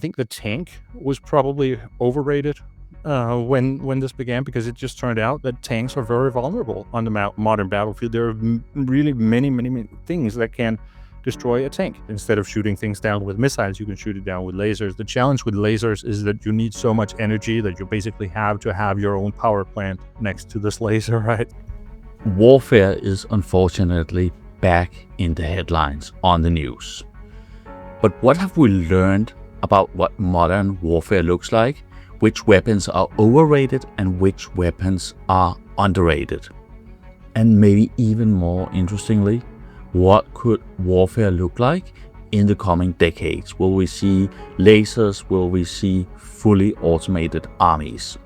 I think the tank was probably overrated when this began, because it just turned out that tanks are very vulnerable on the modern battlefield. There are really many things that can destroy a tank. Instead of shooting things down with missiles, you can shoot it down with lasers. The challenge with lasers is that you need so much energy that you basically have to have your own power plant next to this laser, right? Warfare is unfortunately back in the headlines on the news. But what have we learned about what modern warfare looks like? Which weapons are overrated and which weapons are underrated? And maybe even more interestingly, what could warfare look like in the coming decades? Will we see lasers? Will we see fully automated armies?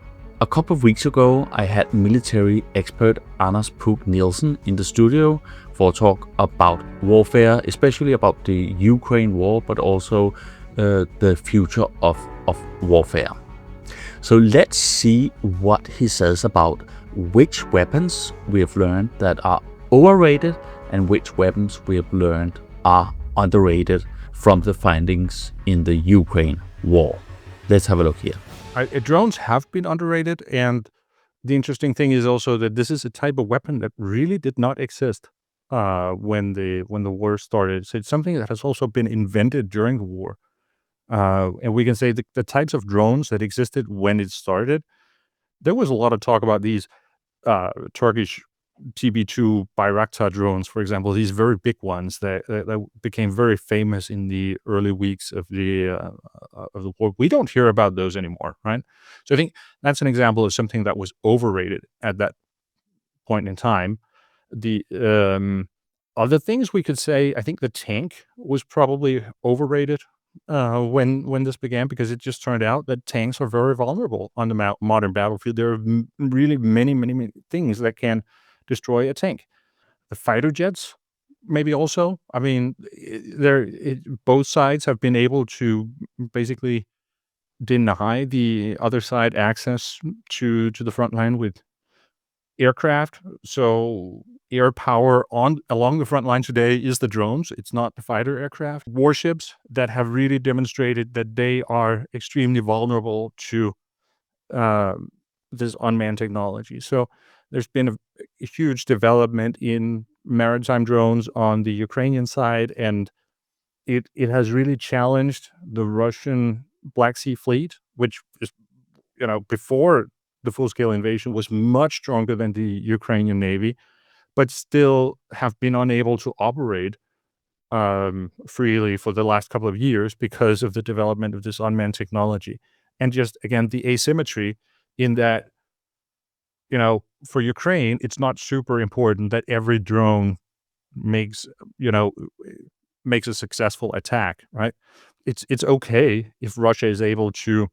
A couple of weeks ago, I had military expert Anders Puck Nielsen in the studio for a talk about warfare, especially about the Ukraine war, but also the future of warfare. So let's see what he says about which weapons we have learned that are overrated and which weapons we have learned are underrated from the findings in the Ukraine war. Let's have a look here. Drones have been underrated, and the interesting thing is also that this is a type of weapon that really did not exist when the war started. So it's something that has also been invented during the war. And we can say the types of drones that existed when it started, there was a lot of talk about these Turkish TB2 Bayraktar drones, for example, these very big ones that became very famous in the early weeks of the war. We don't hear about those anymore, right? So I think that's an example of something that was overrated at that point in time. The other things we could say, I think the tank was probably overrated when this began, because it just turned out that tanks are very vulnerable on the modern battlefield. There are really many things that can destroy a tank. The fighter jets, maybe also. I mean, both sides have been able to basically deny the other side access to the front line with aircraft. So air power along the front line today is the drones. It's not the fighter aircraft. Warships that have really demonstrated that they are extremely vulnerable to this unmanned technology. So there's been a huge development in maritime drones on the Ukrainian side, and it has really challenged the Russian Black Sea Fleet, which is, before the full-scale invasion was much stronger than the Ukrainian Navy, but still have been unable to operate freely for the last couple of years because of the development of this unmanned technology. And just, again, the asymmetry in that, for Ukraine, it's not super important that every drone makes a successful attack, right? It's okay if Russia is able to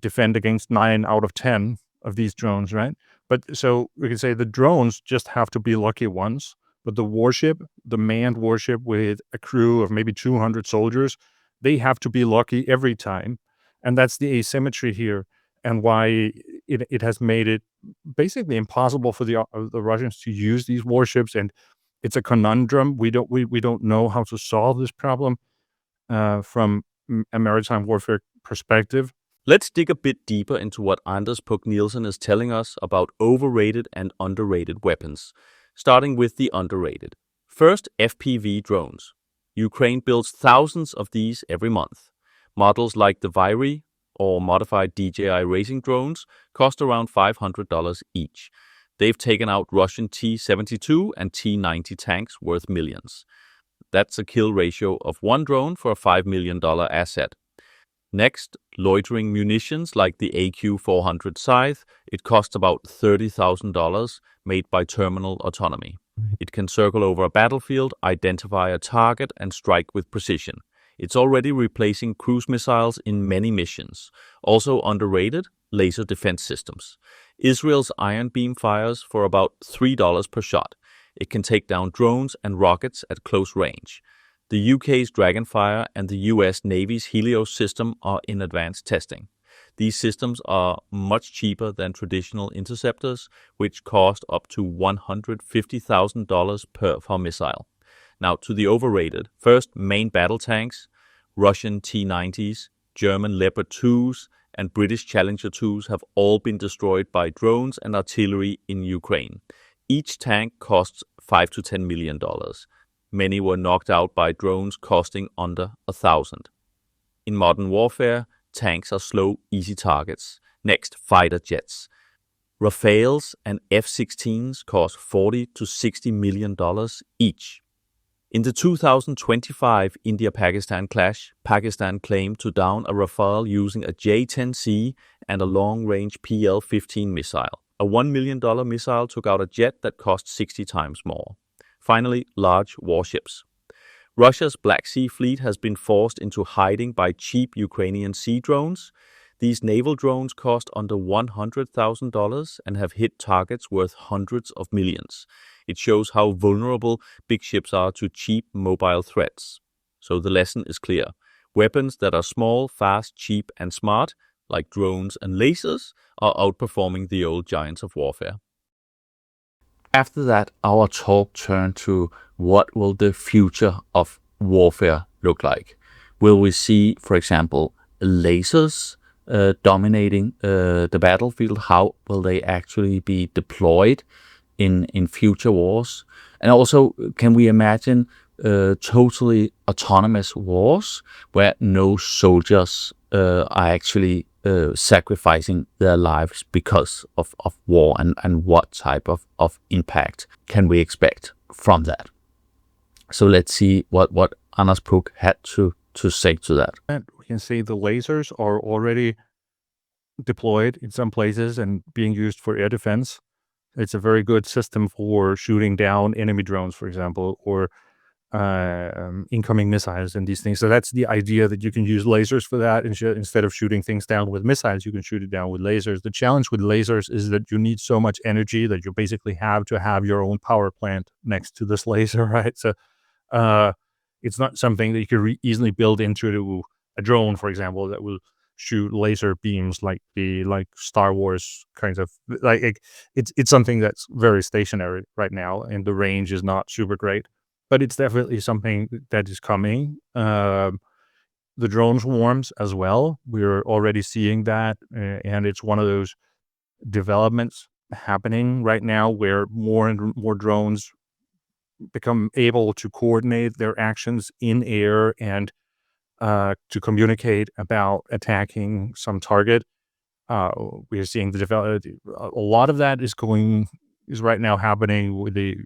defend against 9 out of 10 of these drones, right? But so we can say the drones just have to be lucky ones, but the manned warship with a crew of maybe 200 soldiers, they have to be lucky every time. And that's the asymmetry here, and why it has made it basically impossible for the Russians to use these warships. And it's a conundrum. We don't know how to solve this problem from a maritime warfare perspective. Let's dig a bit deeper into what Anders Puck Nielsen is telling us about overrated and underrated weapons, starting with the underrated. First, FPV drones. Ukraine builds thousands of these every month. Models like the Vyry or modified DJI racing drones cost around $500 each. They've taken out Russian T-72 and T-90 tanks worth millions. That's a kill ratio of one drone for a $5 million asset. Next, loitering munitions like the AQ-400 Scythe. It costs about $30,000, made by Terminal Autonomy. It can circle over a battlefield, identify a target, and strike with precision. It's already replacing cruise missiles in many missions. Also underrated, laser defense systems. Israel's Iron Beam fires for about $3 per shot. It can take down drones and rockets at close range. The UK's Dragonfire and the US Navy's Helios system are in advanced testing. These systems are much cheaper than traditional interceptors, which cost up to $150,000 per missile. Now to the overrated. First, main battle tanks. Russian T-90s, German Leopard 2s, and British Challenger 2s have all been destroyed by drones and artillery in Ukraine. Each tank costs $5 to $10 million. Many were knocked out by drones costing under $1,000. In modern warfare, tanks are slow, easy targets. Next, fighter jets. Rafales and F-16s cost $40 to $60 million each. In the 2025 India-Pakistan clash, Pakistan claimed to down a Rafale using a J-10C and a long-range PL-15 missile. A $1 million missile took out a jet that cost 60 times more. Finally, large warships. Russia's Black Sea Fleet has been forced into hiding by cheap Ukrainian sea drones. These naval drones cost under $100,000 and have hit targets worth hundreds of millions. It shows how vulnerable big ships are to cheap mobile threats. So the lesson is clear. Weapons that are small, fast, cheap, and smart, like drones and lasers, are outperforming the old giants of warfare. After that, our talk turned to what will the future of warfare look like. Will we see, for example, lasers dominating the battlefield? How will they actually be deployed in future wars? And also, can we imagine totally autonomous wars where no soldiers are actually sacrificing their lives because of war, and what type of impact can we expect from that? So let's see what Anders Puck had to say to that. We can see the lasers are already deployed in some places and being used for air defense. It's a very good system for shooting down enemy drones, for example, or incoming missiles and these things. So that's the idea, that you can use lasers for that. Instead of shooting things down with missiles, you can shoot it down with lasers. The challenge with lasers is that you need so much energy that you basically have to have your own power plant next to this laser, right? So it's not something that you can easily build into a drone, for example, that will shoot laser beams like Star Wars kinds of, like it's something that's very stationary right now, and the range is not super great. But it's definitely something that is coming. The drone swarms as well. We're already seeing that, and it's one of those developments happening right now where more and more drones become able to coordinate their actions in air and to communicate about attacking some target. We're seeing a lot of that is right now happening with the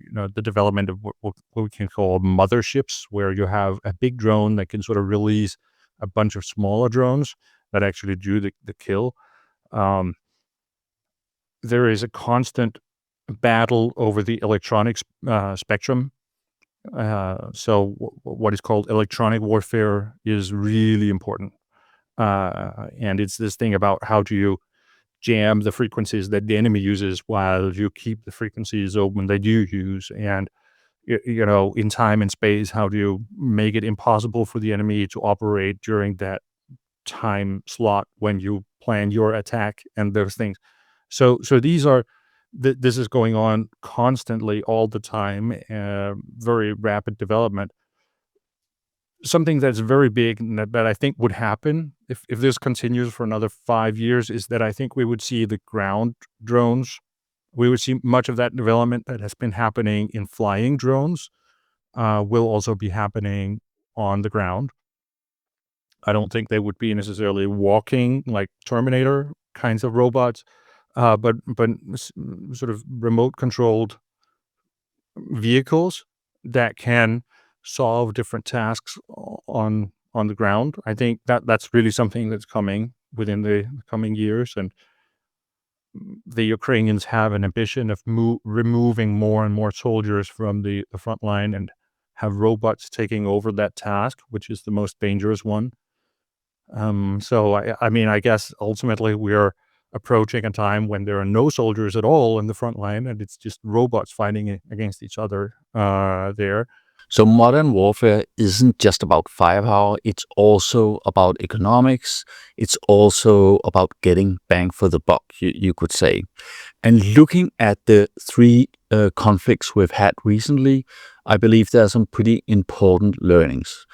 development of what we can call motherships, where you have a big drone that can sort of release a bunch of smaller drones that actually do the kill. There is a constant battle over the electronics spectrum. So what is called electronic warfare is really important. And it's this thing about how do you jam the frequencies that the enemy uses while you keep the frequencies open that you use. And, in time and space, how do you make it impossible for the enemy to operate during that time slot when you plan your attack and those things. So this is going on constantly all the time, very rapid development. Something that's very big and that I think would happen if this continues for another 5 years is that I think we would see the ground drones. We would see much of that development that has been happening in flying drones will also be happening on the ground. I don't think they would be necessarily walking like Terminator kinds of robots, but sort of remote controlled vehicles that can solve different tasks on the ground. I think that's really something that's coming within the coming years, and the Ukrainians have an ambition of removing more and more soldiers from the front line and have robots taking over that task, which is the most dangerous one. So I mean, I guess ultimately we're approaching a time when there are no soldiers at all in the front line, and it's just robots fighting against each other there. So modern warfare isn't just about firepower, it's also about economics, it's also about getting bang for the buck, you could say. And looking at the three conflicts we've had recently, I believe there are some pretty important learnings.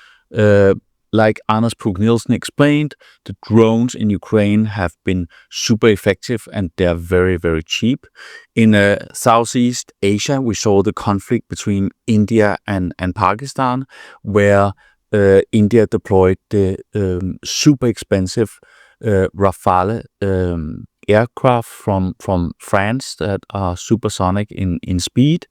like Anders Puck Nielsen explained, the drones in Ukraine have been super effective and they're very, very cheap. In Southeast Asia, we saw the conflict between India and Pakistan, where India deployed the super expensive Rafale aircraft from France that are supersonic in speed.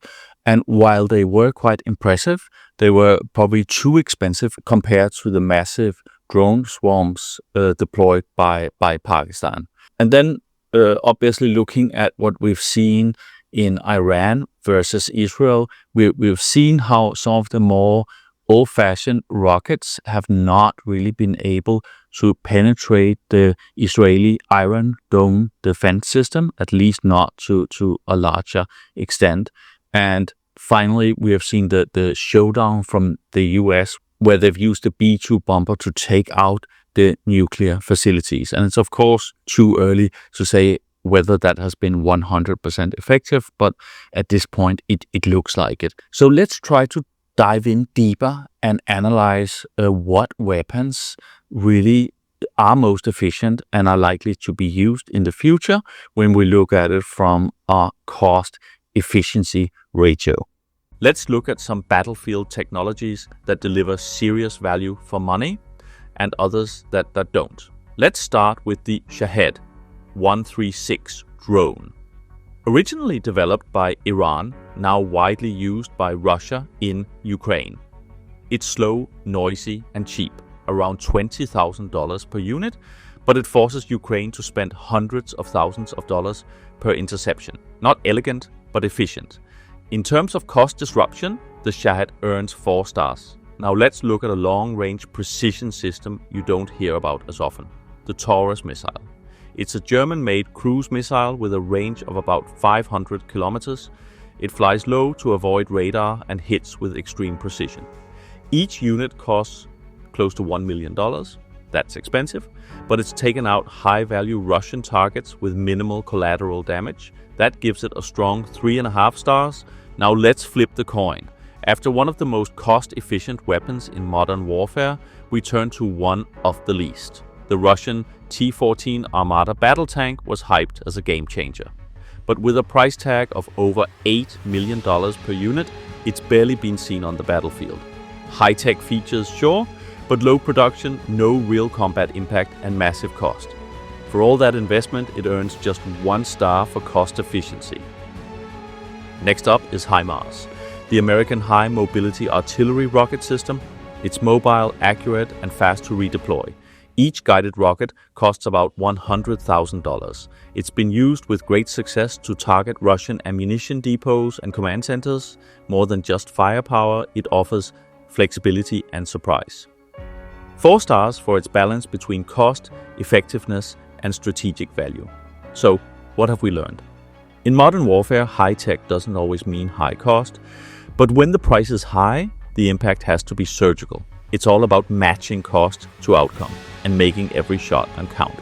And while they were quite impressive, they were probably too expensive compared to the massive drone swarms deployed by Pakistan. And then obviously looking at what we've seen in Iran versus Israel, we've seen how some of the more old-fashioned rockets have not really been able to penetrate the Israeli Iron Dome defense system, at least not to a larger extent. And finally, we have seen the showdown from the US, where they've used the B-2 bomber to take out the nuclear facilities. And it's, of course, too early to say whether that has been 100% effective, but at this point, it looks like it. So let's try to dive in deeper and analyze what weapons really are most efficient and are likely to be used in the future when we look at it from a cost efficiency ratio. Let's look at some battlefield technologies that deliver serious value for money and others that don't. Let's start with the Shahed 136 drone. Originally developed by Iran, now widely used by Russia in Ukraine. It's slow, noisy, and cheap, around $20,000 per unit, but it forces Ukraine to spend hundreds of thousands of dollars per interception. Not elegant, but efficient. In terms of cost disruption, the Shahed earns 4 stars. Now let's look at a long-range precision system you don't hear about as often, the Taurus missile. It's a German-made cruise missile with a range of about 500 kilometers. It flies low to avoid radar and hits with extreme precision. Each unit costs close to $1 million. That's expensive, but it's taken out high-value Russian targets with minimal collateral damage. That gives it a strong 3.5 stars. Now let's flip the coin. After one of the most cost-efficient weapons in modern warfare, we turn to one of the least. The Russian T-14 Armata battle tank was hyped as a game changer. But with a price tag of over $8 million per unit, it's barely been seen on the battlefield. High-tech features, sure, but low production, no real combat impact, and massive cost. For all that investment, it earns just 1 star for cost efficiency. Next up is HIMARS, the American High Mobility Artillery Rocket System. It's mobile, accurate, and fast to redeploy. Each guided rocket costs about $100,000. It's been used with great success to target Russian ammunition depots and command centers. More than just firepower, it offers flexibility and surprise. 4 stars for its balance between cost, effectiveness, and strategic value. So, what have we learned? In modern warfare, high tech doesn't always mean high cost, but when the price is high, the impact has to be surgical. It's all about matching cost to outcome and making every shot count.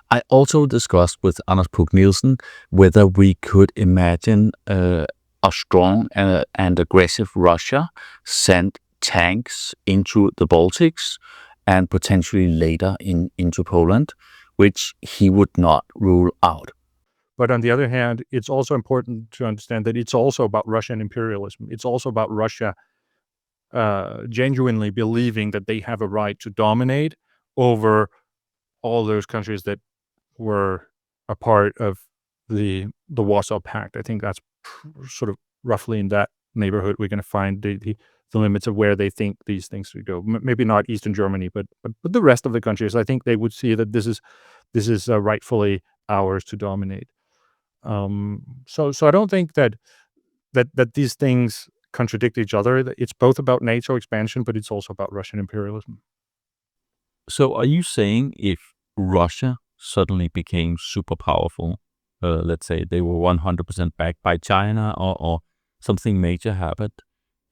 I also discussed with Anders Puck Nielsen whether we could imagine a strong and aggressive Russia send tanks into the Baltics and potentially later into Poland, which he would not rule out. But on the other hand, it's also important to understand that it's also about Russian imperialism. It's also about Russia genuinely believing that they have a right to dominate over all those countries that were a part of the Warsaw Pact. I think that's sort of roughly in that neighborhood we're going to find the limits of where they think these things should go. Maybe not Eastern Germany, but the rest of the countries. I think they would see that this is rightfully ours to dominate. So I don't think that these things contradict each other. It's both about NATO expansion, but it's also about Russian imperialism. So are you saying if Russia suddenly became super powerful, let's say they were 100% backed by China or something major happened,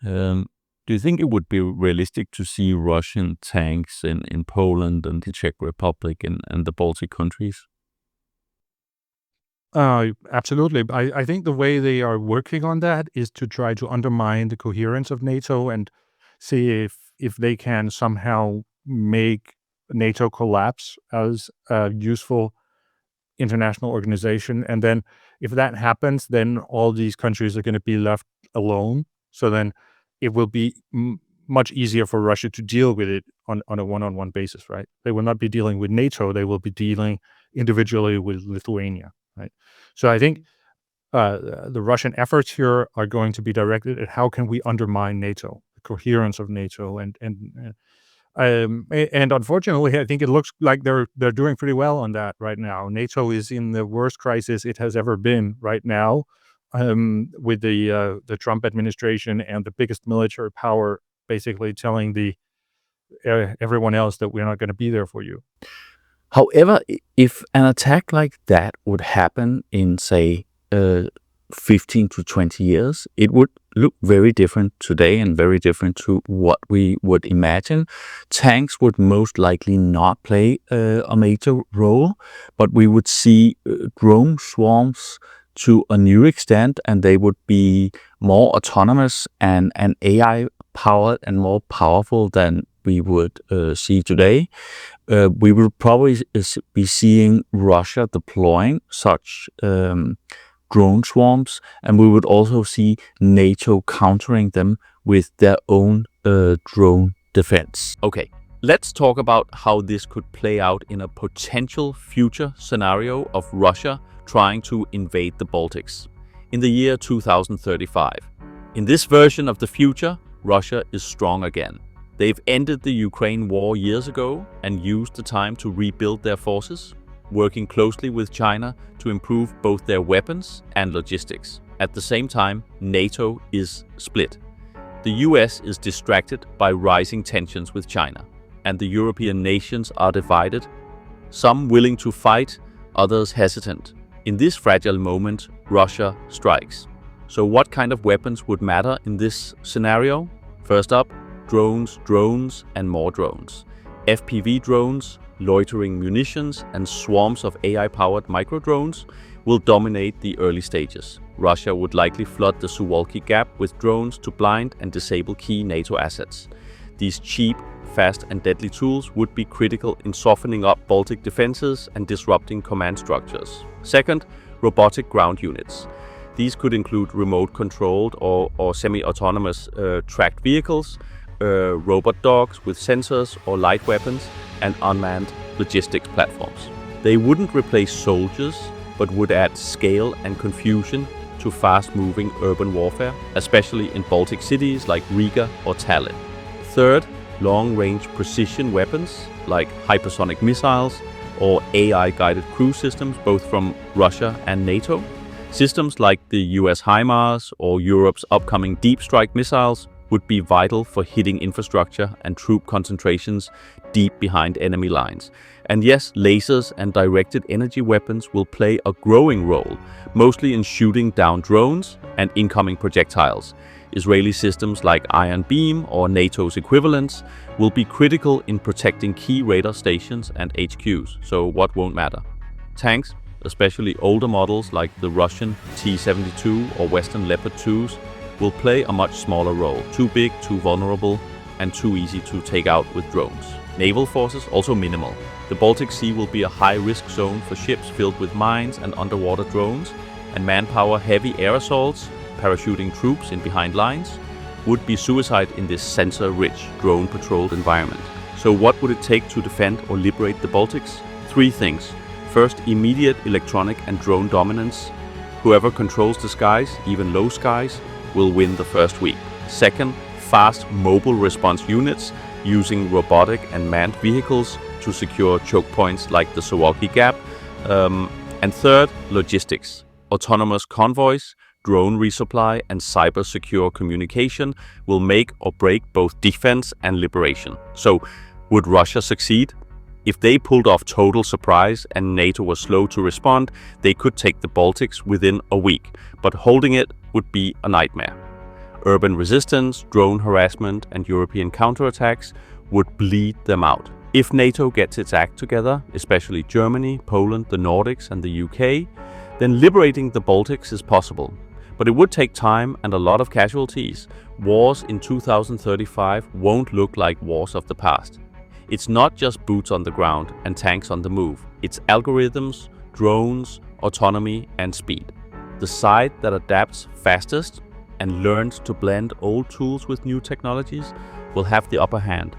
do you think it would be realistic to see Russian tanks in Poland and the Czech Republic and the Baltic countries? Absolutely. I think the way they are working on that is to try to undermine the coherence of NATO and see if they can somehow make NATO collapse as a useful international organization. And then if that happens, then all these countries are going to be left alone. So then it will be much easier for Russia to deal with it on a one-on-one basis, right? They will not be dealing with NATO. They will be dealing individually with Lithuania, right? So I think the Russian efforts here are going to be directed at how can we undermine NATO, the coherence of NATO, and unfortunately, I think it looks like they're doing pretty well on that right now. NATO is in the worst crisis it has ever been right now, with the Trump administration and the biggest military power basically telling everyone else that we're not going to be there for you. However, if an attack like that would happen in, say, 15 to 20 years, it would look very different today and very different to what we would imagine. Tanks would most likely not play a major role, but we would see drone swarms to a new extent, and they would be more autonomous and AI-powered and more powerful than we would see today. We will probably be seeing Russia deploying such drone swarms, and we would also see NATO countering them with their own drone defense. Okay, let's talk about how this could play out in a potential future scenario of Russia trying to invade the Baltics in the year 2035. In this version of the future, Russia is strong again. They've ended the Ukraine war years ago and used the time to rebuild their forces, working closely with China to improve both their weapons and logistics. At the same time, NATO is split. The US is distracted by rising tensions with China, and the European nations are divided, some willing to fight, others hesitant. In this fragile moment, Russia strikes. So what kind of weapons would matter in this scenario? First up, drones, and more drones. FPV drones, loitering munitions, and swarms of AI-powered micro-drones will dominate the early stages. Russia would likely flood the Suwalki Gap with drones to blind and disable key NATO assets. These cheap, fast, and deadly tools would be critical in softening up Baltic defenses and disrupting command structures. Second, robotic ground units. These could include remote-controlled or semi-autonomous tracked vehicles, robot dogs with sensors or light weapons, and unmanned logistics platforms. They wouldn't replace soldiers, but would add scale and confusion to fast-moving urban warfare, especially in Baltic cities like Riga or Tallinn. Third, long-range precision weapons like hypersonic missiles or AI-guided cruise systems, both from Russia and NATO. Systems like the US HIMARS or Europe's upcoming deep strike missiles would be vital for hitting infrastructure and troop concentrations deep behind enemy lines. And yes, lasers and directed energy weapons will play a growing role, mostly in shooting down drones and incoming projectiles. Israeli systems like Iron Beam or NATO's equivalents will be critical in protecting key radar stations and HQs, so what won't matter? Tanks, especially older models like the Russian T-72 or Western Leopard 2s, will play a much smaller role, too big, too vulnerable, and too easy to take out with drones. Naval forces also minimal. The Baltic Sea will be a high-risk zone for ships filled with mines and underwater drones, and manpower-heavy air assaults, parachuting troops in behind lines, would be suicide in this sensor-rich, drone-patrolled environment. So what would it take to defend or liberate the Baltics? 3 things. First, immediate electronic and drone dominance. Whoever controls the skies, even low skies, will win the first week. Second, fast mobile response units using robotic and manned vehicles to secure choke points like the Suwalki Gap. And third, logistics. Autonomous convoys, drone resupply, and cyber-secure communication will make or break both defense and liberation. So, would Russia succeed? If they pulled off total surprise and NATO was slow to respond, they could take the Baltics within a week, but holding it would be a nightmare. Urban resistance, drone harassment, and European counterattacks would bleed them out. If NATO gets its act together, especially Germany, Poland, the Nordics, and the UK, then liberating the Baltics is possible. But it would take time and a lot of casualties. Wars in 2035 won't look like wars of the past. It's not just boots on the ground and tanks on the move. It's algorithms, drones, autonomy, and speed. The side that adapts fastest and learns to blend old tools with new technologies will have the upper hand.